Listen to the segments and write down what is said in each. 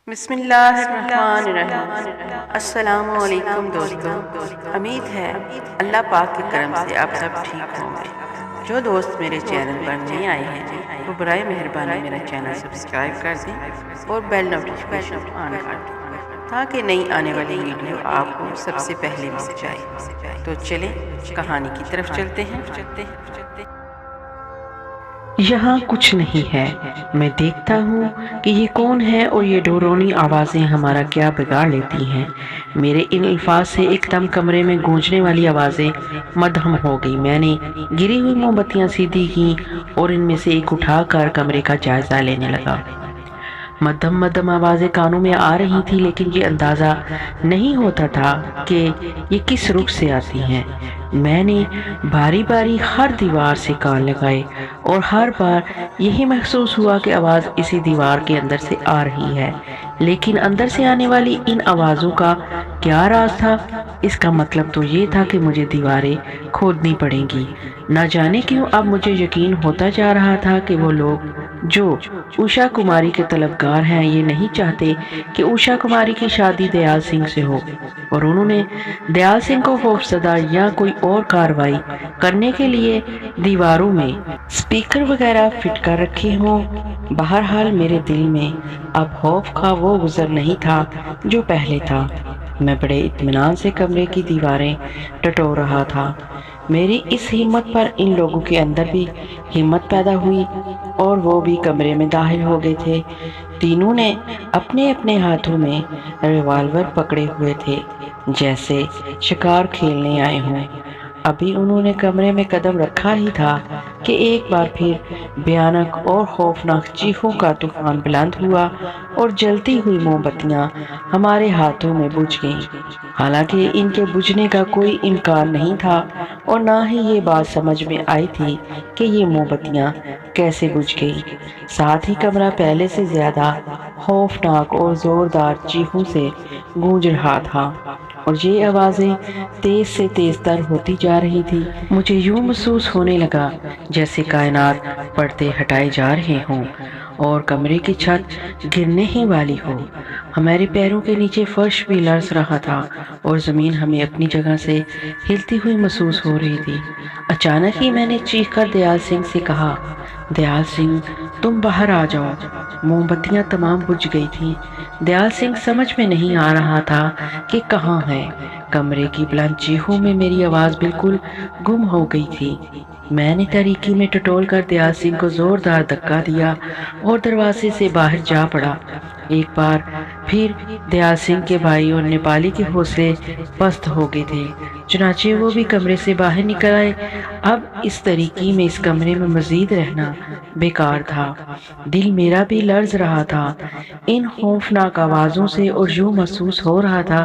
بسم اللہ الرحمن الرحیم۔ السلام علیکم دوستو، امید ہے اللہ پاک کے کرم سے آپ سب ٹھیک ہوں گے۔ جو دوست میرے چینل پر نئے آئے ہیں وہ برائے مہربانی میرا چینل سبسکرائب کر دیں اور بیل نوٹیفیکیشن آن کر دیں تاکہ نئی آنے والی ویڈیو آپ کو سب سے پہلے مل جائے۔ تو چلیں کہانی کی طرف چلتے ہیں۔ یہاں کچھ نہیں ہے، میں دیکھتا ہوں کہ یہ کون ہے اور یہ ڈورونی آوازیں ہمارا کیا بگاڑ لیتی ہیں۔ میرے ان الفاظ سے ایک دم کمرے میں گونجنے والی آوازیں مدھم ہو گئی۔ میں نے گری ہوئی موم بتیاں سیدھی کیں اور ان میں سے ایک اٹھا کر کمرے کا جائزہ لینے لگا۔ مدھم آوازیں کانوں میں آ رہی تھی، لیکن یہ اندازہ نہیں ہوتا تھا کہ یہ کس رخ سے آتی ہیں۔ میں نے باری باری ہر دیوار سے کان لگائے اور ہر بار یہی محسوس ہوا کہ آواز اسی دیوار کے اندر سے آ رہی ہے، لیکن اندر سے آنے والی ان آوازوں کا کیا راز تھا؟ اس کا مطلب تو یہ تھا کہ مجھے دیواریں کھودنی پڑیں گی۔ نہ جانے کیوں اب مجھے یقین ہوتا جا رہا تھا کہ وہ لوگ جو اوشا کماری کے طلبگار ہیں یہ نہیں چاہتے کہ اوشا کماری کی شادی دیال سنگھ سے ہو، اور انہوں نے دیال سنگھ کو خوفزدہ یا کوئی اور کارروائی کرنے کے لیے دیواروں میں اسپیکر وغیرہ فٹ کر رکھے ہوں۔ بہرحال میرے دل میں اب خوف کا وہ گزر نہیں تھا جو پہلے تھا۔ میں بڑے اطمینان سے کمرے کی دیواریں ٹٹول رہا تھا۔ میری اس ہمت پر ان لوگوں کے اندر بھی ہمت پیدا ہوئی اور وہ بھی کمرے میں داخل ہو گئے تھے۔ تینوں نے اپنے اپنے ہاتھوں میں ریوالور پکڑے ہوئے تھے، جیسے شکار کھیلنے آئے ہوں۔ ابھی انہوں نے کمرے میں قدم رکھا ہی تھا کہ ایک بار پھر بھیانک اور خوفناک چیخوں کا طوفان بلند ہوا اور جلتی ہوئی موم بتیاں ہمارے ہاتھوں میں بجھ گئیں۔ حالانکہ ان کے بجھنے کا کوئی امکان نہیں تھا اور نہ ہی یہ بات سمجھ میں آئی تھی کہ یہ موم بتیاں کیسے بجھ گئیں۔ ساتھ ہی کمرہ پہلے سے زیادہ خوفناک اور زوردار چیخوں سے گونج رہا تھا اور یہ آوازیں تیز سے تیز تر ہوتی جا رہی تھی۔ مجھے یوں محسوس ہونے لگا جیسے کائنات پردے ہٹائے جا رہے ہوں اور کمرے کی چھت گرنے ہی والی ہو۔ ہمارے پیروں کے نیچے فرش بھی لرز رہا تھا اور زمین ہمیں اپنی جگہ سے ہلتی ہوئی محسوس ہو رہی تھی۔ اچانک ہی میں نے چیخ کر دیال سنگھ سے کہا، دیال سنگھ تم باہر آ جاؤ۔ موم بتیاں تمام بجھ گئی تھیں۔ دیال سنگھ سمجھ میں نہیں آ رہا تھا کہ کہاں ہے۔ کمرے کی بلند چیخوں میں میری آواز بالکل گم ہو گئی تھی۔ میں نے تاریکی میں ٹٹول کر دیال سنگھ کو زوردار دھکا دیا اور دروازے سے باہر جا پڑا۔ ایک بار پھر دیال سنگھ کے بھائی اور نیپالی کے حوصلے پست ہو گئے تھے، چنانچہ وہ بھی کمرے سے باہر نکل آئے۔ اب اس تاریکی میں اس کمرے میں مزید رہنا بیکار تھا۔ دل میرا بھی لرز رہا تھا ان خوفناک آوازوں سے اور یوں محسوس ہو رہا تھا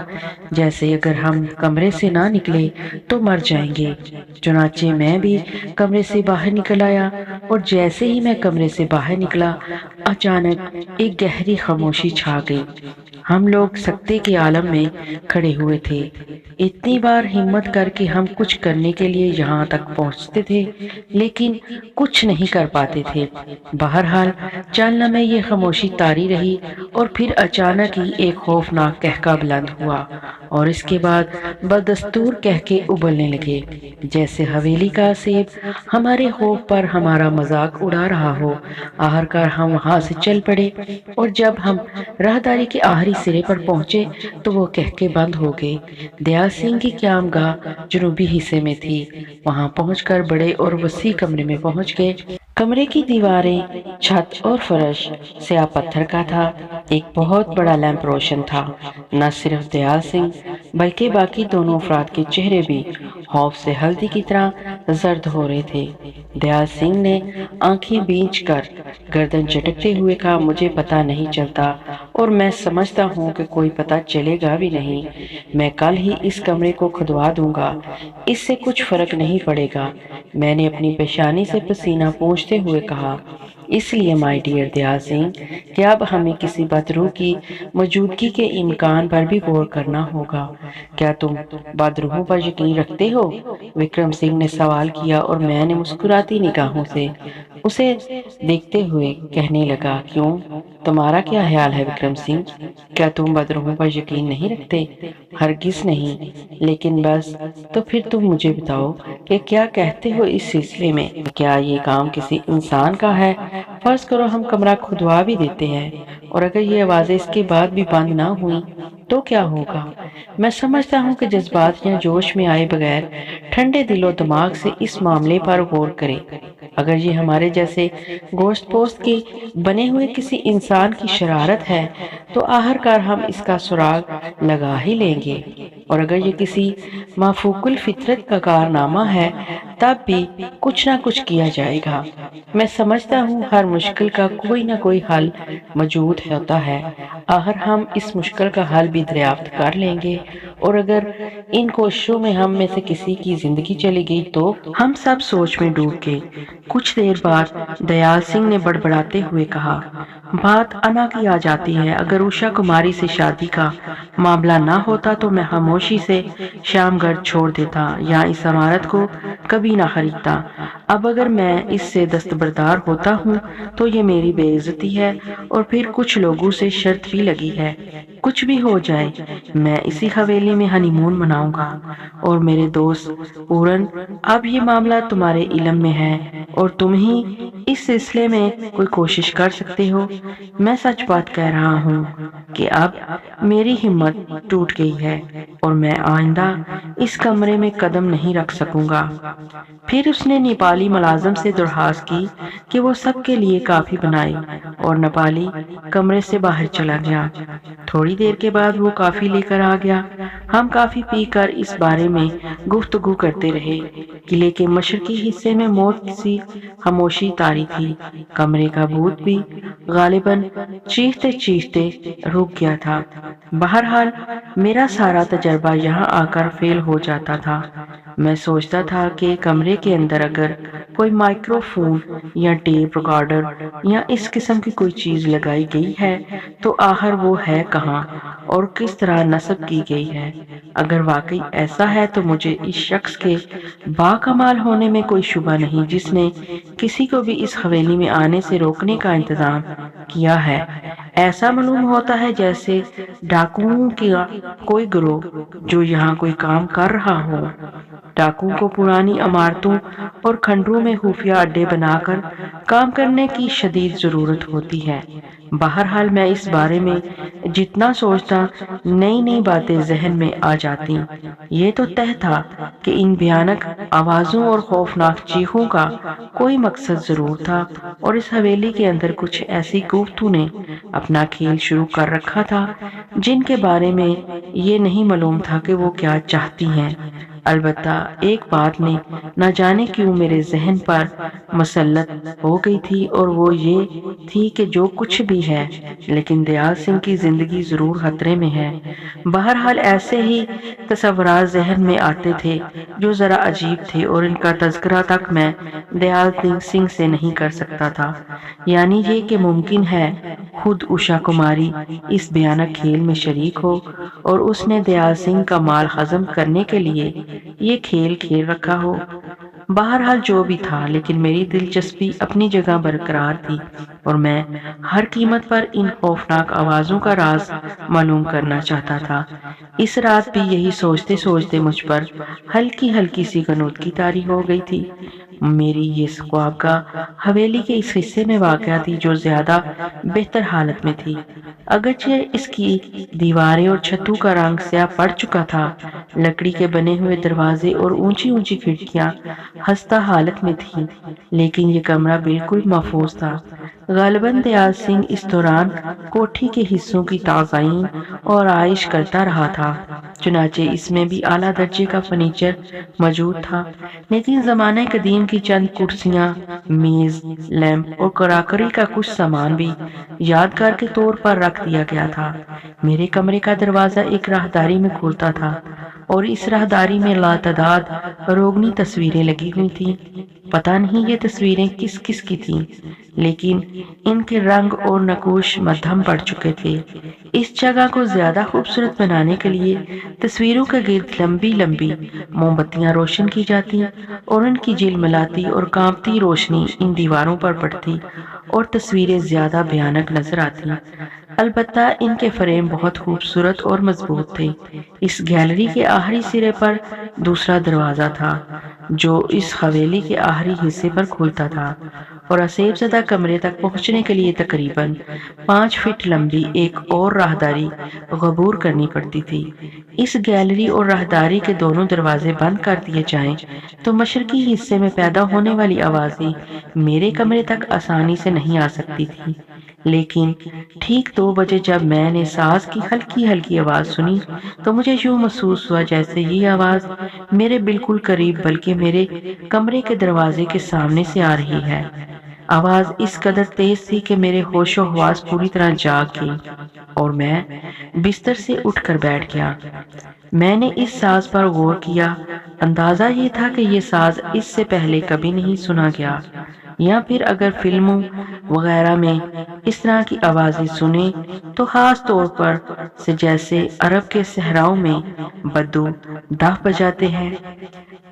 جیسے اگر ہم کمرے سے نہ نکلے تو مر جائیں گے۔ چنانچہ میں بھی کمرے سے باہر نکل آیا اور جیسے ہی میں کمرے سے باہر نکلا اچانک ایک گہری خاموشی چھا گئی۔ ہم لوگ سکتے کے عالم میں کھڑے ہوئے تھے۔ اتنی بار ہمت کر کے ہم کچھ کرنے کے لیے یہاں تک پہنچتے تھے لیکن کچھ نہیں کر پاتے تھے۔ بہرحال چند لمحے یہ خاموشی طاری رہی اور پھر اچانک ہی ایک خوفناک قہقہ بلند ہوا اور اس کے بعد بدستور قہقے ابلنے لگے، جیسے حویلی کا سیب ہمارے خوف پر ہمارا مذاق اڑا رہا ہو۔ آخرکار ہم وہاں سے چل پڑے اور جب ہم راہداری کے آخری سرے پر پہنچے تو وہ قہقے بند ہو گئے۔ دیال سنگھ کی قیام گاہ جنوبی حصے میں تھی۔ وہاں پہنچ کر بڑے اور وسیع کمرے میں پہنچ گئے۔ کمرے کی دیواریں، چھت اور فرش سیاہ پتھر کا تھا۔ ایک بہت بڑا لیمپ روشن تھا۔ نہ صرف دیال سنگھ بلکہ باقی دونوں افراد کے چہرے بھی خوف سے ہلدی کی طرح زرد ہو رہے تھے۔ دیال سنگھ نے آنکھیں بیچ کر گردن جھٹکتے ہوئے کہا، مجھے پتہ نہیں چلتا اور میں سمجھتا ہوں کہ کوئی پتہ چلے گا بھی نہیں۔ میں کل ہی اس کمرے کو کھدوا دوں گا، اس سے کچھ فرق نہیں پڑے گا۔ میں نے اپنی پیشانی سے پسینہ پونچھتے ہوئے کہا، اس لیے مائی ڈیئر دیال سنگھ کہ اب ہمیں کسی بدروح کی موجودگی کے امکان پر بھی غور کرنا ہوگا۔ کیا تم بدروحوں پر یقین رکھتے ہو؟ وکرم سنگھ نے سوال کیا اور میں نے مسکراتی نگاہوں سے اسے دیکھتے ہوئے کہنے لگا، کیوں، تمہارا کیا خیال ہے وکرم سنگھ؟ کیا تم بدروحوں پر یقین نہیں رکھتے؟ ہرگز نہیں، لیکن بس تو پھر تم مجھے بتاؤ کہ کیا کہتے ہو اس سلسلے میں؟ کیا یہ کام کسی انسان کا ہے؟ فرض کرو ہم کمرہ کھدوا بھی دیتے ہیں، اور اگر یہ آوازیں اس کے بعد بھی بند نہ ہوئیں تو کیا ہوگا؟ میں سمجھتا ہوں کہ جذبات یا جوش میں آئے بغیر ٹھنڈے دل و دماغ سے اس معاملے پر غور کریں۔ اگر یہ ہمارے جیسے گوشت پوست کے بنے ہوئے کسی انسان کی شرارت ہے تو آخرکار ہم اس کا سراغ لگا ہی لیں گے، اور اگر یہ کسی مافوق الفطرت کا کارنامہ ہے تب بھی کچھ نہ کچھ کیا جائے گا۔ میں سمجھتا ہوں ہر مشکل کا کوئی نہ کوئی حل موجود ہوتا ہے، آخر ہم اس مشکل کا حل بھی دریافت کر لیں گے، اور اگر ان کوششوں میں ہم میں سے کسی کی زندگی چلی گئی تو ہم سب سوچ میں ڈوب گئے۔ کچھ دیر بعد دیال سنگھ نے بڑبڑاتے ہوئے کہا، بات انا کی آ جاتی ہے، اگر اوشا کماری سے شادی کا معاملہ نہ ہوتا تو میں خاموشی سے شام گڑھ چھوڑ دیتا یا اس عمارت کو کبھی نہ خریدتا۔ اب اگر میں اس سے دستبردار ہوتا ہوں تو یہ میری بے عزتی ہے، اور پھر کچھ لوگوں سے شرط بھی لگی ہے، کچھ بھی ہو جائے میں اسی حویلی میں ہنی مون مناؤں گا۔ اور میرے دوست پورن، اب یہ معاملہ تمہارے علم میں ہے اور تم ہی اس سلسلے میں کوئی کوشش کر سکتے ہو۔ میں سچ بات کہہ رہا ہوں کہ اب میری ہمت ٹوٹ گئی ہے اور میں آئندہ اس کمرے میں قدم نہیں رکھ سکوں گا۔ پھر اس نے نیپالی ملازم سے درخواست کی کہ وہ سب کے لیے کافی بنائے، اور نیپالی کمرے سے باہر چلا گیا۔ تھوڑی دیر کے بعد وہ کافی لے کر آ گیا۔ ہم کافی پی کر اس بارے میں گفتگو کرتے رہے۔ قلعے کے مشرقی حصے میں موت سی خاموشی طاری تھی۔ کمرے کا بھوت بھی غالباً چیختے چیختے رک گیا تھا۔ بہرحال میرا سارا تجربہ یہاں آ کر فیل ہو جاتا تھا۔ میں سوچتا تھا کہ کمرے کے اندر اگر کوئی مائکرو فون یا ٹیپ ریکارڈر یا اس قسم کی کوئی چیز لگائی گئی ہے تو آخر وہ ہے کہاں اور کس طرح نصب کی گئی ہے۔ اگر واقعی ایسا ہے تو مجھے اس شخص کے باکمال ہونے میں کوئی شبہ نہیں جس نے کسی کو بھی اس حویلی میں آنے سے روکنے کا انتظام کیا ہے۔ ایسا معلوم ہوتا ہے جیسے ڈاکوؤں کا کوئی گروہ جو یہاں کوئی کام کر رہا ہو۔ ڈاکوؤں کو پرانی عمارتوں اور کھنڈروں میں خفیہ اڈے بنا کر کام کرنے کی شدید ضرورت ہوتی ہے۔ بہرحال میں اس بارے میں جتنا سوچتا نئی نئی باتیں ذہن میں آ جاتی۔ یہ تو طے تھا کہ ان بھیانک آوازوں اور خوفناک چیخوں کا کوئی مقصد ضرور تھا، اور اس حویلی کے اندر کچھ ایسی قوتوں نے اپنا کھیل شروع کر رکھا تھا جن کے بارے میں یہ نہیں معلوم تھا کہ وہ کیا چاہتی ہیں۔ البتہ ایک بات نے نہ جانے کیوں میرے ذہن پر مسلط ہو گئی تھی، اور وہ یہ تھی کہ جو کچھ بھی ہے لیکن دیال سنگھ کی زندگی ضرور خطرے میں ہے۔ بہرحال ایسے ہی تصورات ذہن میں آتے تھے جو ذرا عجیب تھے، اور ان کا تذکرہ تک میں دیال سنگھ سے نہیں کر سکتا تھا۔ یعنی یہ کہ ممکن ہے خود اوشا کماری اس بھیانک کھیل میں شریک ہو اور اس نے دیال سنگھ کا مال ہضم کرنے کے لیے یہ کھیل کھیل رکھا ہو۔ بہرحال جو بھی تھا، لیکن میری دلچسپی اپنی جگہ برقرار تھی، اور میں ہر قیمت پر ان خوفناک آوازوں کا راز معلوم کرنا چاہتا تھا۔ اس رات بھی یہی سوچتے سوچتے مجھ پر ہلکی ہلکی سی غنودگی طاری ہو گئی تھی۔ میری یہ خوابگاہ حویلی کے اس حصے میں واقع تھی جو زیادہ بہتر حالت میں تھی، اگرچہ اس کی دیواریں اور چھتوں کا رنگ سیاہ پڑ چکا تھا۔ لکڑی کے بنے ہوئے دروازے اور اونچی اونچی کھڑکیاں خستہ حالت میں تھیں، لیکن یہ کمرہ بالکل محفوظ تھا۔ غالباً دیال سنگھ اس دوران کوٹھی کے حصوں کی تعزئین اور آرائش کرتا رہا تھا، چنانچہ اس میں بھی اعلیٰ درجے کا فرنیچر موجود تھا، لیکن زمانہ قدیم کی چند کرسیاں، میز، لیمپ اور کراکری کا کچھ سامان بھی یادگار کے طور پر رکھ دیا گیا تھا۔ میرے کمرے کا دروازہ ایک راہداری میں کھلتا تھا، اور اس راہداری میں لاتعداد روغنی تصویریں لگی ہوئی تھیں۔ پتہ نہیں یہ تصویریں کس کس کی تھیں، لیکن ان کے رنگ اور نقوش مدھم پڑ چکے تھے۔ اس جگہ کو زیادہ خوبصورت بنانے کے لیے تصویروں کے گرد لمبی لمبی موم بتیاں روشن کی جاتی اور ان کی جلملاتی اور کانپتی روشنی ان دیواروں پر پڑتی اور تصویریں زیادہ بھیانک نظر آتی۔ البتہ ان کے فریم بہت خوبصورت اور مضبوط تھے۔ اس گیلری کے آخری سرے پر دوسرا دروازہ تھا جو اس حویلی کے آخری حصے پر کھلتا تھا اور آسیب زدہ کمرے تک پہنچنے کے لیے تقریباً 5 فٹ لمبی ایک اور راہداری عبور کرنی پڑتی تھی۔ اس گیلری اور راہداری کے دونوں دروازے بند کر دیے جائیں تو مشرقی حصے میں پیدا ہونے والی آوازیں میرے کمرے تک آسانی سے نہیں آ سکتی تھی، لیکن ٹھیک 2 بجے جب میں نے ساز کی ہلکی ہلکی آواز سنی تو مجھے یوں محسوس ہوا جیسے یہ آواز میرے بالکل قریب بلکہ میرے کمرے کے دروازے کے سامنے سے آ رہی ہے۔ آواز اس قدر تیز تھی کہ میرے ہوش و حواس پوری طرح جاگ گئی اور میں بستر سے اٹھ کر بیٹھ گیا۔ میں نے اس ساز پر غور کیا۔ اندازہ یہ تھا کہ یہ ساز اس سے پہلے کبھی نہیں سنا گیا، یا پھر اگر فلموں وغیرہ میں اس طرح کی آوازیں سنیں تو خاص طور پر سے جیسے عرب کے صحراؤں میں بدو دف بجاتے ہیں۔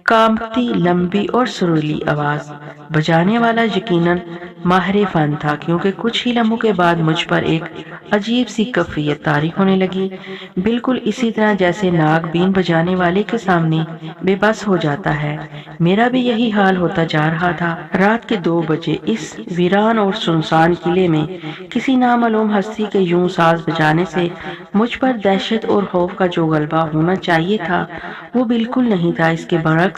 کانپتی لمبی اور سریلی آواز بجانے والا یقیناً ماہر فن تھا، کیونکہ کچھ ہی لمحوں کے بعد مجھ پر ایک عجیب سی کیفیت طاری ہونے لگی، بالکل اسی طرح جیسے ناگ بین بجانے والے کے سامنے بے بس ہو جاتا ہے۔ میرا بھی یہی حال ہوتا جا رہا تھا۔ رات کے 2 بجے اس ویران اور سنسان قلعے میں کسی نامعلوم ہستی کے یوں ساز بجانے سے مجھ پر دہشت اور خوف کا جو غلبہ ہونا چاہیے تھا وہ بالکل نہیں تھا۔ اس کے برعکس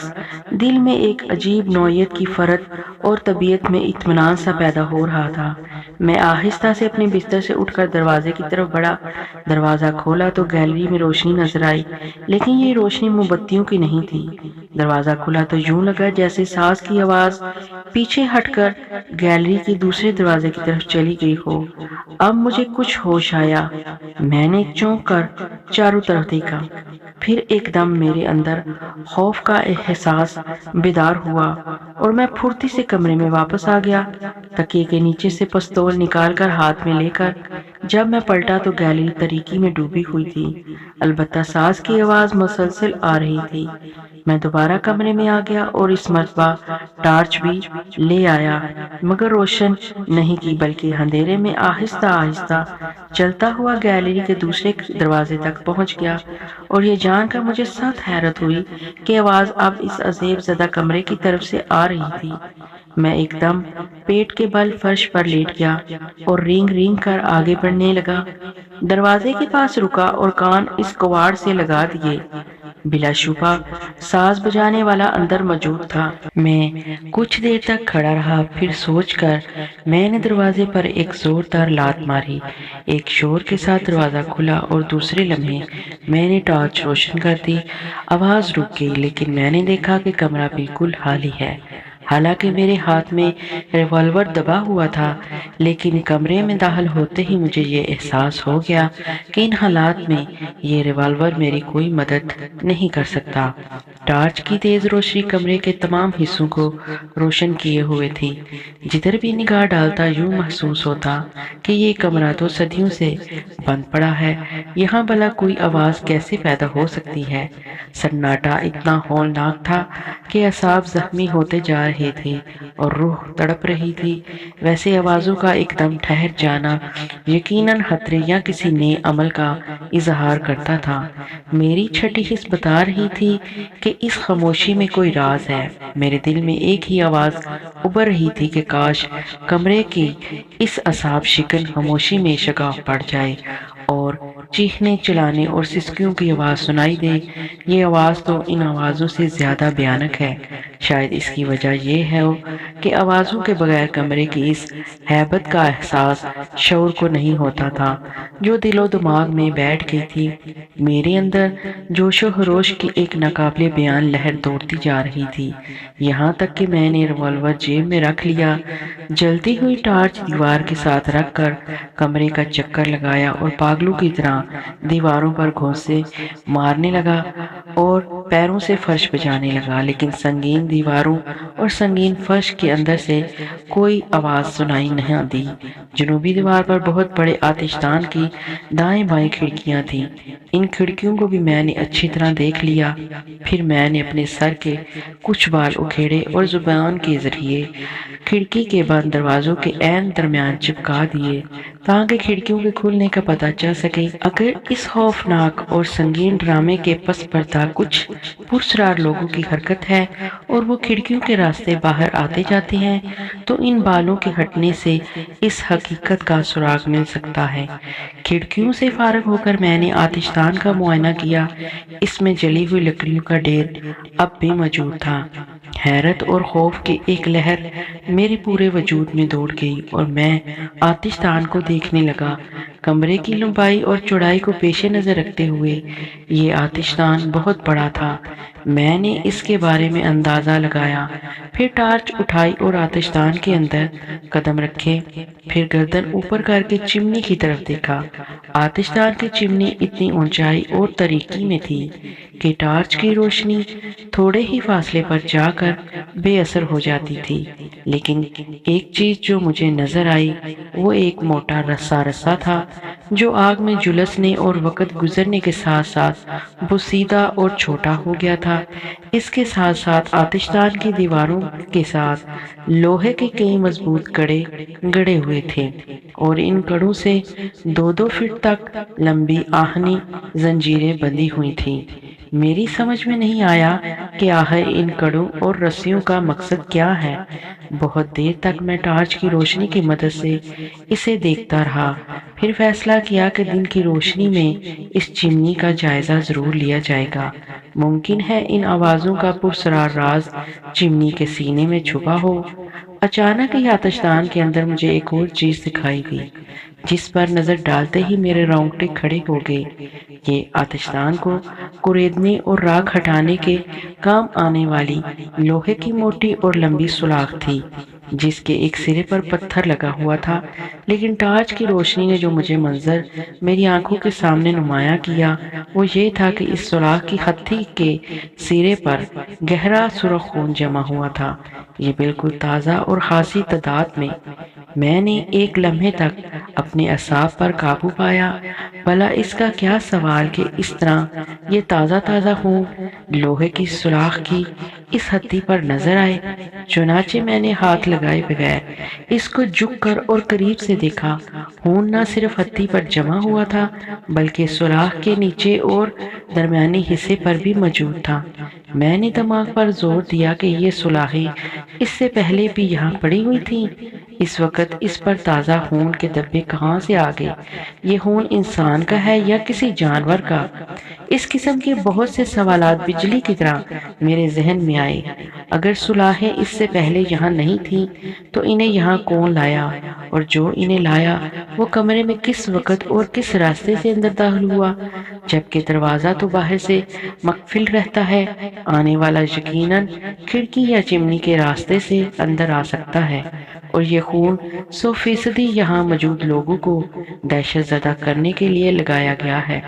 دل میں ایک عجیب نوعیت کی فرحت اور طبیعت میں اطمینان سا پیدا ہو رہا تھا۔ میں آہستہ سے اپنے بستر سے اٹھ کر دروازے کی طرف بڑھا۔ دروازہ کھولا تو گیلری میں روشنی نظر آئی، لیکن یہ روشنی موم بتیوں کی نہیں تھی۔ دروازہ کھلا تو یوں لگا جیسے ساز کی آواز پیچھے ہٹ کر گیلری کے دوسرے دروازے کی طرف چلی گئی ہو۔ اب مجھے کچھ ہوش آیا۔ میں نے چونک کر چاروں طرف دیکھا، پھر ایک دم میرے اندر خوف کا احساس بیدار ہوا اور میں پھرتی سے کمرے میں واپس آ گیا۔ تکیے کے نیچے سے پستول نکال کر ہاتھ میں لے کر جب میں پلٹا تو گیلری تاریکی میں ڈوبی ہوئی تھی، البتہ ساز کی آواز مسلسل آ رہی تھی۔ میں دوبارہ کمرے میں آ گیا اور اس مرتبہ ٹارچ بھی لے آیا، مگر روشن نہیں کی بلکہ اندھیرے میں آہستہ آہستہ چلتا ہوا گیلری کے دوسرے دروازے تک پہنچ گیا، اور یہ جان کر مجھے سخت حیرت ہوئی کہ آواز اب اس عذاب زدہ کمرے کی طرف سے آ رہی تھی۔ میں ایک دم پیٹ کے بل فرش پر لیٹ گیا اور رینگ رینگ کر آگے بڑھنے لگا۔ دروازے کے پاس رکا اور کان اس کواڑ سے لگا دیے۔ بلا شبہ ساز بجانے والا اندر موجود تھا۔ میں کچھ دیر تک کھڑا رہا، پھر سوچ کر میں نے دروازے پر ایک زوردار لات ماری۔ ایک شور کے ساتھ دروازہ کھلا اور دوسرے لمحے میں نے ٹارچ روشن کر دی۔ آواز رک گئی، لیکن میں نے دیکھا کہ کمرہ بالکل خالی ہے۔ حالانکہ میرے ہاتھ میں ریوالور دبا ہوا تھا، لیکن کمرے میں داخل ہوتے ہی مجھے یہ احساس ہو گیا کہ ان حالات میں یہ ریوالور میری کوئی مدد نہیں کر سکتا۔ ٹارچ کی تیز روشنی کمرے کے تمام حصوں کو روشن کیے ہوئے تھی۔ جدھر بھی نگاہ ڈالتا یوں محسوس ہوتا کہ یہ کمرہ تو صدیوں سے بند پڑا ہے، یہاں بھلا کوئی آواز کیسے پیدا ہو سکتی ہے؟ سناٹا اتنا ہولناک تھا کہ اعصاب زخمی ہوتے جا رہے تھے اور روح تڑپ رہی تھی۔ ویسے آوازوں کا ایک دم ٹھہر جانا یقیناً خطرے یا کسی نئے عمل کا اظہار کرتا تھا۔ میری چھٹی حس بتا رہی تھی کہ اس خاموشی میں کوئی راز ہے۔ میرے دل میں ایک ہی آواز ابھر رہی تھی کہ کاش کمرے کی اس اعصاب شکن خاموشی میں شگاف پڑ جائے اور چیخنے چلانے اور سسکیوں کی آواز سنائی دے۔ یہ آواز تو ان آوازوں سے زیادہ بھیانک ہے۔ شاید اس کی وجہ یہ ہے کہ آوازوں کے بغیر کمرے کی اس ہیبت کا احساس شعور کو نہیں ہوتا تھا جو دل و دماغ میں بیٹھ گئی تھی۔ میرے اندر جوش و خروش کی ایک ناقابل بیان لہر دوڑتی جا رہی تھی، یہاں تک کہ میں نے ریوالور جیب میں رکھ لیا۔ جلتی ہوئی ٹارچ دیوار کے ساتھ رکھ کر کمرے کا چکر لگایا اور پاگلوں کی طرح دیواروں پر گھونسے مارنے لگا، اور پیروں سے فرش بجانے لگا، لیکن سنگین دیواروں اور سنگین فرش کے اندر سے کوئی آواز سنائی نہیں دی۔ جنوبی دیوار پر بہت بڑے آتشدان کی دائیں بائیں کھڑکیاں تھیں۔ ان کھڑکیوں کو بھی میں نے اچھی طرح دیکھ لیا۔ پھر میں نے اپنے سر کے کچھ بال اکھیڑے اور زبان کے ذریعے کھڑکی کے بند دروازوں کے عین درمیان چپکا دیے تاکہ کھڑکیوں کے کھلنے کا پتہ چل سکے۔ اگر اس خوفناک اور سنگین ڈرامے کے پس پردہ کچھ پرسرار لوگوں کی حرکت ہے اور وہ کھڑکیوں کے راستے باہر آتے جاتے ہیں، تو ان بالوں کے ہٹنے سے اس حقیقت کا سراغ مل سکتا ہے۔ کھڑکیوں سے فارغ ہو کر میں نے آتشدان کا معائنہ کیا۔ اس میں جلی ہوئی لکڑیوں کا ڈھیر اب بھی موجود تھا۔ حیرت اور خوف کی ایک لہر میرے پورے وجود میں دوڑ گئی اور میں آتشدان کو دیکھنے لگا۔ کمرے کی لمبائی اور چوڑائی کو پیش نظر رکھتے ہوئے یہ آتشدان بہت بڑا تھا۔ میں نے اس کے بارے میں اندازہ لگایا، پھر ٹارچ اٹھائی اور آتشدان کے اندر قدم رکھے، پھر گردن اوپر کر کے چمنی کی طرف دیکھا۔ آتشدان کی چمنی اتنی اونچائی اور تاریکی میں تھی کہ ٹارچ کی روشنی تھوڑے ہی فاصلے پر جا کر بے اثر ہو جاتی تھی، لیکن ایک چیز جو مجھے نظر آئی وہ ایک موٹا رسا تھا جو آگ میں جھلسنے اور وقت گزرنے کے ساتھ ساتھ بوسیدہ اور چھوٹا ہو گیا تھا۔ اس کے ساتھ ساتھ آتشدان کی دیواروں کے ساتھ لوہے کے کئی مضبوط کڑے گڑے ہوئے تھے اور ان کڑوں سے 2-2 فٹ تک لمبی آہنی زنجیریں بندھی ہوئی تھیں۔ میری سمجھ میں نہیں آیا کہ آخر ان کڑوں اور رسیوں کا مقصد کیا ہے۔ بہت دیر تک میں ٹارچ کی روشنی کی مدد سے اسے دیکھتا رہا، پھر فیصلہ کیا کہ دن کی روشنی میں اس چمنی کا جائزہ ضرور لیا جائے گا۔ ممکن ہے ان آوازوں کا پرسرار راز چمنی کے سینے میں چھپا ہو۔ اچانک ہی آتشدان کے اندر مجھے ایک اور چیز دکھائی دی جس پر نظر ڈالتے ہی میرے رونگٹے کھڑے ہو گئے۔ یہ آتشدان کو کریدنے اور راکھ ہٹانے کے کام آنے والی لوہے کی موٹی اور لمبی سلاخ تھی جس کے ایک سرے پر پتھر لگا ہوا تھا، لیکن ٹارچ کی روشنی نے جو مجھے منظر میری آنکھوں کے سامنے نمایاں کیا وہ یہ تھا کہ اس سلاخ کی ہتھی کے سرے پر گہرا سرخ خون جمع ہوا تھا، یہ بالکل تازہ اور خاصی تعداد میں۔ میں نے ایک لمحے تک اپنے اعصاب پر قابو پایا۔ بھلا اس کا کیا سوال کہ اس طرح یہ تازہ خون لوہے کی سلاخ کی اس ہتھی پر نظر آئے۔ چنانچہ میں نے ہاتھ لگائے بغیر اس کو جھک کر اور قریب سے دیکھا۔ خون نہ صرف ہتھی پر جمع ہوا تھا بلکہ سلاخ کے نیچے اور درمیانی حصے پر بھی موجود تھا۔ میں نے دماغ پر زور دیا کہ یہ سلاخیں اس سے پہلے بھی یہاں پڑی ہوئی تھیں۔ اس وقت اس پر تازہ خون کے دھبے کہاں سے آ گئے؟ یہ خون انسان کا ہے یا کسی جانور کا؟ اس قسم کے بہت سے سوالات بجلی کی طرح میرے ذہن میں آئے۔ اگر سلاخیں اس سے پہلے یہاں نہیں تھیں تو انہیں یہاں کون لایا، اور جو انہیں لایا وہ کمرے میں کس وقت اور کس راستے سے اندر داخل ہوا؟ جبکہ دروازہ تو باہر سے مقفل رہتا ہے، آنے والا یقیناً کھڑکی یا چمنی کے راستے سے اندر آ سکتا ہے، اور یہ خون 100% یہاں موجود لوگوں کو دہشت زدہ کرنے کے لیے لگایا گیا ہے۔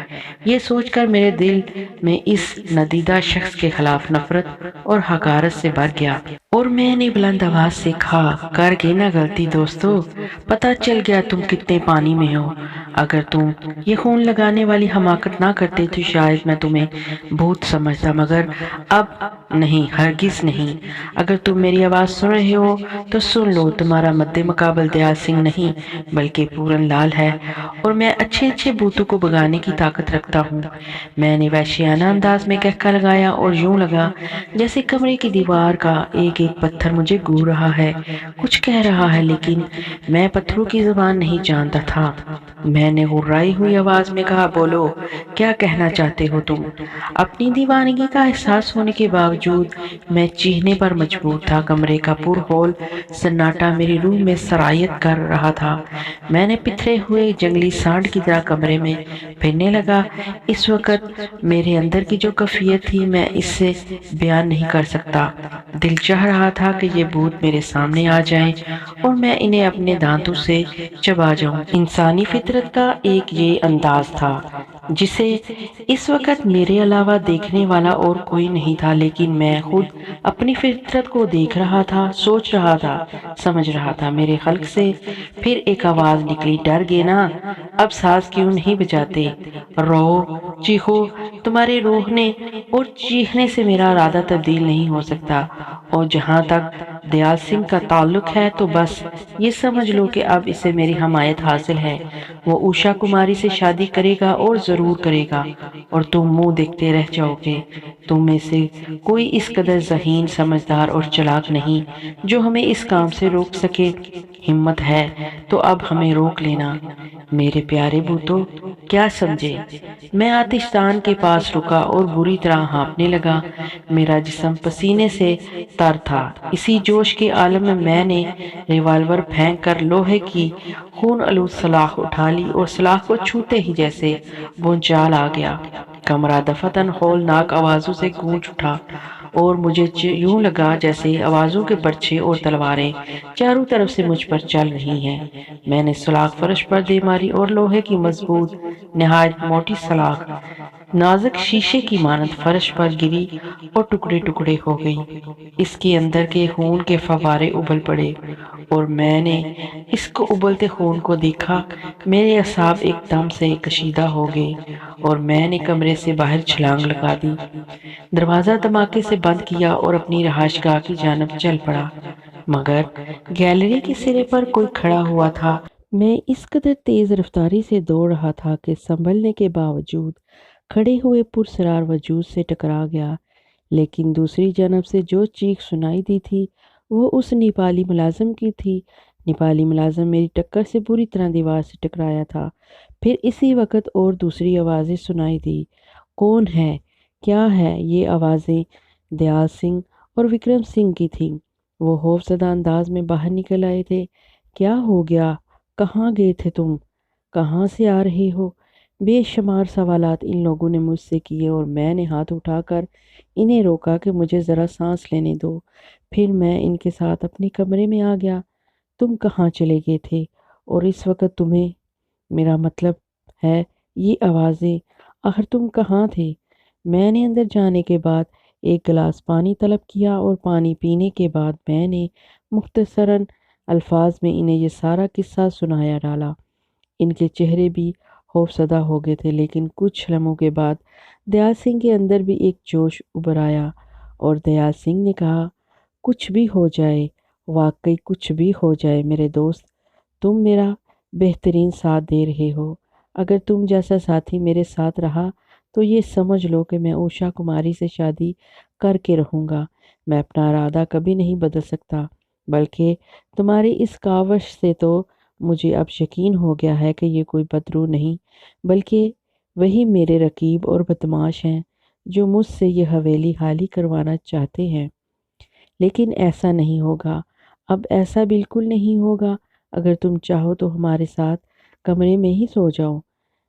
یہ سوچ کر میرے دل میں اس ندیدہ شخص کے خلاف نفرت اور حقارت سے بھر گیا، اور میں نے بلند آواز سے کہا، کر گئے نا غلطی دوستو، پتہ چل گیا تم کتنے پانی میں ہو۔ اگر تم یہ خون لگانے والی حماقت نہ کرتے تو شاید میں تمہیں بھوت سمجھتا، مگر اب نہیں، ہرگز نہیں۔ اگر تم میری آواز سن رہے ہو تو سن لو، تمہارا مد مقابل دیال سنگھ نہیں بلکہ پورن لال ہے، اور میں اچھے بھوتوں کو بھگانے کی طاقت رکھتا ہوں۔ میں نے وحشیانہ انداز میں کہکا لگایا اور یوں لگا جیسے کمرے کی دیوار کا ایک پتھر مجھے گو رہا ہے، کچھ کہہ رہا ہے، لیکن میں پتھروں کی زبان نہیں جانتا تھا۔ میں نے غرائی ہوئی آواز میں کہا، بولو، کیا کہنا چاہتے ہو تم؟ اپنی دیوانگی کا احساس ہونے کے باوجود میں چیخنے پر مجبور تھا۔ کمرے کا پر ہول سناٹا میری روح میں سرایت کر رہا تھا۔ میں نے پتھرے ہوئے جنگلی سانڈ کی طرح کمرے میں پھرنے لگا۔ اس وقت میرے اندر کی جو کیفیت تھی میں اس سے بیان نہیں کر سکتا۔ دل چاہ رہا تھا کہ یہ بھوت میرے سامنے آ جائیں اور میں انہیں اپنے دانتوں سے چبا جاؤں۔ انسانی فطرت کا ایک یہ انداز تھا جسے اس وقت میرے علاوہ دیکھنے والا اور کوئی نہیں تھا، لیکن میں خود اپنی فطرت کو دیکھ رہا تھا، سوچ رہا تھا، سمجھ رہا تھا۔ میرے حلق سے پھر ایک آواز نکلی، ڈر گئے نا؟ اب ساز کیوں نہیں بجاتے؟ رو، چیخو، تمہارے رونے اور چیخنے سے میرا ارادہ تبدیل نہیں ہو سکتا، اور جہاں تک دیال سنگھ کا تعلق ہے تو بس یہ سمجھ لو کہ اب اسے میری حمایت حاصل ہے۔ وہ اوشا کماری سے شادی کرے گا اور ضرور کرے گا، اور تم منہ دیکھتے رہ جاؤ گے۔ تم میں سے کوئی اس قدر ذہین، سمجھدار اور چلاک نہیں جو ہمیں اس کام سے روک سکے۔ ہمت ہے تو اب ہمیں روک لینا۔ میرے پیارے بھوتو، کیا سمجھے؟ میں آتش دان کے پاس رکا اور بری طرح ہانپنے لگا۔ میرا جسم پسینے سے تر تھا۔ اسی جوش کے عالم میں میں نے ریوالور پھینک کر لوہے کی خون آلود سلاخ اٹھا لی، اور سلاخ کو چھوتے ہی جیسے بھونچال آ گیا، کمرہ دفعتاً ہولناک آوازوں سے گونج اٹھا، اور مجھے یوں لگا جیسے آوازوں کے برچھے اور تلواریں چاروں طرف سے مجھ پر چل رہی ہیں۔ میں نے سلاخ فرش پر دے ماری، اور لوہے کی مضبوط نہایت موٹی سلاخ نازک شیشے کی مانند فرش پر گری اور ٹکڑے ٹکڑے ہو گئی۔ اس کے اندر کے خون کے فوارے ابل پڑے، اور میں نے اس کو ابلتے خون کو دیکھا۔ میرے اعصاب ایک دم سے کشیدہ ہو گئے، اور میں نے کمرے سے باہر چھلانگ لگا دی، دروازہ دھماکے سے بند کیا اور اپنی رہائش گاہ کی جانب چل پڑا۔ مگر گیلری کے سرے پر کوئی کھڑا ہوا تھا۔ میں اس قدر تیز رفتاری سے دوڑ رہا تھا کہ سنبھلنے کے باوجود کھڑے ہوئے پرسرار وجود سے ٹکرا گیا، لیکن دوسری جانب سے جو چیخ سنائی دی تھی وہ اس نیپالی ملازم کی تھی۔ نیپالی ملازم میری ٹکر سے بری طرح دیوار سے ٹکرایا تھا۔ پھر اسی وقت اور دوسری آوازیں سنائی دی۔ کون ہے؟ کیا ہے؟ یہ آوازیں دیال سنگھ اور وکرم سنگھ کی تھیں۔ وہ خوفزدہ انداز میں باہر نکل آئے تھے۔ کیا ہو گیا؟ کہاں گئے تھے تم؟ کہاں سے آ رہے ہو؟ بے شمار سوالات ان لوگوں نے مجھ سے کیے، اور میں نے ہاتھ اٹھا کر انہیں روکا کہ مجھے ذرا سانس لینے دو۔ پھر میں ان کے ساتھ اپنے کمرے میں آ گیا۔ تم کہاں چلے گئے تھے؟ اور اس وقت تمہیں، میرا مطلب ہے یہ آوازیں، آخر تم کہاں تھے؟ میں نے اندر جانے کے بعد ایک گلاس پانی طلب کیا، اور پانی پینے کے بعد میں نے مختصراً الفاظ میں انہیں یہ سارا قصہ سنایا ڈالا۔ ان کے چہرے بھی خوفزدہ ہو گئے تھے، لیکن کچھ لمحوں کے بعد دیال سنگھ کے اندر بھی ایک جوش ابھر آیا، اور دیال سنگھ نے کہا، کچھ بھی ہو جائے، واقعی کچھ بھی ہو جائے میرے دوست، تم میرا بہترین ساتھ دے رہے ہو۔ اگر تم جیسا ساتھی میرے ساتھ رہا تو یہ سمجھ لو کہ میں اوشا کماری سے شادی کر کے رہوں گا۔ میں اپنا ارادہ کبھی نہیں بدل سکتا، بلکہ تمہاری اس کاوش سے تو مجھے اب یقین ہو گیا ہے کہ یہ کوئی بدرو نہیں، بلکہ وہی میرے رقیب اور بدماش ہیں جو مجھ سے یہ حویلی خالی کروانا چاہتے ہیں۔ لیکن ایسا نہیں ہوگا، اب ایسا بالکل نہیں ہوگا۔ اگر تم چاہو تو ہمارے ساتھ کمرے میں ہی سو جاؤ۔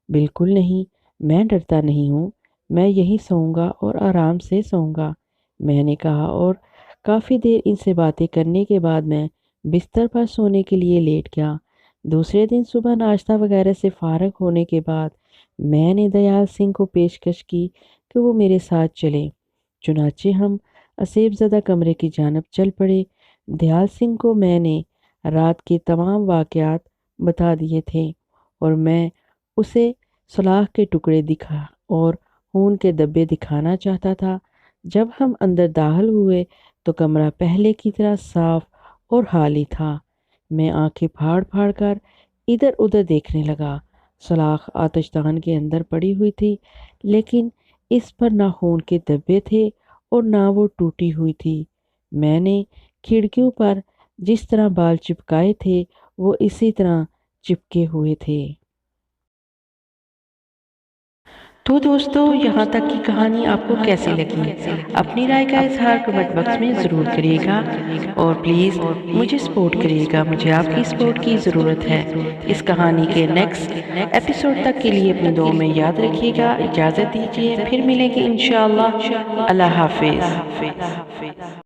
بالکل نہیں، میں ڈرتا نہیں ہوں، میں یہی سوؤں گا اور آرام سے سوؤں گا، میں نے کہا، اور کافی دیر ان سے باتیں کرنے کے بعد میں بستر پر سونے کے لیے لیٹ گیا۔ دوسرے دن صبح ناشتہ وغیرہ سے فارغ ہونے کے بعد میں نے دیال سنگھ کو پیشکش کی کہ وہ میرے ساتھ چلیں۔ چنانچہ ہم اسیب زدہ کمرے کی جانب چل پڑے۔ دیال سنگھ کو میں نے رات کے تمام واقعات بتا دیے تھے، اور میں اسے سلاخ کے ٹکڑے دکھا اور خون کے دھبے دکھانا چاہتا تھا۔ جب ہم اندر داخل ہوئے تو کمرہ پہلے کی طرح صاف اور خالی تھا۔ میں آنکھیں پھاڑ پھاڑ کر ادھر ادھر دیکھنے لگا۔ سلاخ آتش دان کے اندر پڑی ہوئی تھی، لیکن اس پر نہ خون کے دھبے تھے اور نہ وہ ٹوٹی ہوئی تھی۔ میں نے کھڑکیوں پر جس طرح بال چپکائے تھے وہ اسی طرح چپکے ہوئے تھے۔ تو دوستو، یہاں تک کی کہانی آپ کو کیسی لگی؟ اپنی رائے کا اظہار کمنٹ باکس میں ضرور کریے گا، اور پلیز مجھے سپورٹ کریے گا، مجھے آپ کی سپورٹ کی ضرورت ہے۔ اس کہانی کے نیکسٹ ایپیسوڈ تک کے لیے اپنی دعاؤں میں یاد رکھیے گا۔ اجازت دیجیے، پھر ملیں گے انشاءاللہ۔ اللہ حافظ۔